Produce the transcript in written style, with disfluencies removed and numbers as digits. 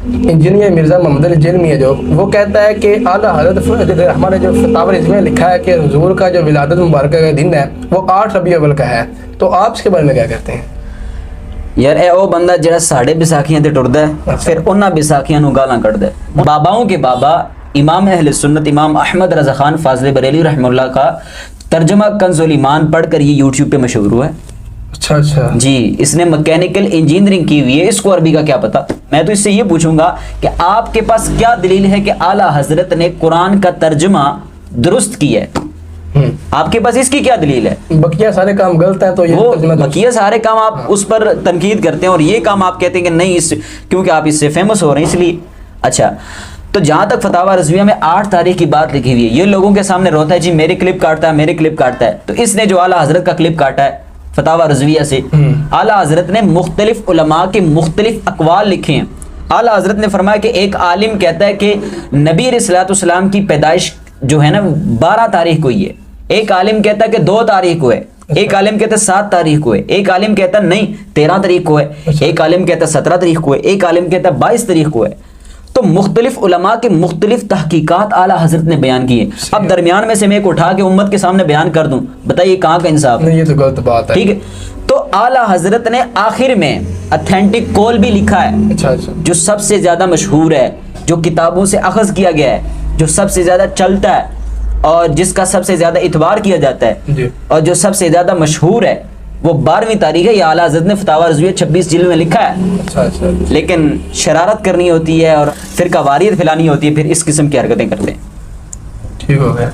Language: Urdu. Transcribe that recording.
انجینئر مرزا محمد علی جلمی ہے جو وہ کہتا ہے کہ اعلیٰ حضرت ہمارے جو فتاوی رضویہ میں لکھا ہے کہ حضور کا جو ولادت مبارکہ کا دن ہے وہ 8 ربیع الاول کا ہے، تو آپ اس کے بارے میں کیا کہتے ہیں؟ یار اے او بندہ جڑا ساڑھے بیساکھیاں تے ٹردا ہے پھر انہاں بیساکھیاں نو گالاں کڈدا ہے۔ باباؤں کے بابا امام اہل سنت امام احمد رضا خان فاضل بریلوی رحمہ اللہ کا ترجمہ کنز الایمان پڑھ کر یہ یوٹیوب پہ مشہور ہوا ہے۔ اچھا جی، اس نے مکینیکل انجینئرنگ کی ہوئی ہے، اس کو عربی کا کیا پتا۔ میں تو اس سے یہ پوچھوں گا کہ آپ کے پاس کیا دلیل ہے کہ اعلیٰ حضرت نے قرآن کا ترجمہ درست کیا ہے؟ آپ کے پاس اس کی کیا دلیل ہے؟ بقیہ سارے کام غلط ہیں تو یہ وہ ترجمہ بقیہ سارے کام آپ اس پر تنقید کرتے ہیں اور یہ کام آپ کہتے ہیں کہ نہیں اس کیونکہ آپ اس سے فیمس ہو رہے ہیں اس لیے۔ اچھا، تو جہاں تک فتاوی رضویہ میں 8 تاریخ کی بات لکھی ہوئی ہے، یہ لوگوں کے سامنے روتا ہے جی میرے کلپ کاٹتا ہے میرے کلپ کاٹتا ہے، تو اس نے جو اعلیٰ حضرت کا کلپ کاٹا ہے فتاوی رضویہ سے، اعلیٰ حضرت نے مختلف علماء کے مختلف اقوال لکھے ہیں۔ اعلیٰ حضرت نے فرمایا کہ ایک عالم کہتا ہے کہ نبی علیہ السلام کی پیدائش جو ہے نا 12 تاریخ کو ہی ہے، ایک عالم کہتا ہے کہ 2 تاریخ کو ہے، ایک عالم کہتا ہے 7 تاریخ کو ہے، ایک عالم کہتا ہے نہیں 13 تاریخ کو ہے، ایک عالم کہتا ہے 17 تاریخ کو ہے، ایک عالم کہتا ہے 22 تاریخ کو ہے۔ تو مختلف علماء کے مختلف تحقیقات اعلیٰ حضرت نے بیان کی ہیں۔ اب درمیان میں سے میں ایک اٹھا کے امت کے سامنے بیان کر دوں، بتائیے کہاں کا انصاف؟ نہیں، یہ تو غلط بات ہے۔ ٹھیک ہے، تو اعلیٰ حضرت نے آخر میں اتھینٹک کول بھی لکھا ہے، اچھا جو سب سے زیادہ مشہور ہے، جو کتابوں سے اخذ کیا گیا ہے، جو سب سے زیادہ چلتا ہے اور جس کا سب سے زیادہ اعتبار کیا جاتا ہے جی، اور جو سب سے زیادہ مشہور ہے، وہ 12ویں تاریخ ہے۔ یہ اعلیٰ حضرت نے فتاوی رضویہ 26 جلد میں لکھا ہے۔ اچھا لیکن شرارت کرنی ہوتی ہے اور فرقہ واریت پھیلانی ہوتی ہے، پھر اس قسم کی حرکتیں کرتے ہیں۔ ٹھیک ہو گیا۔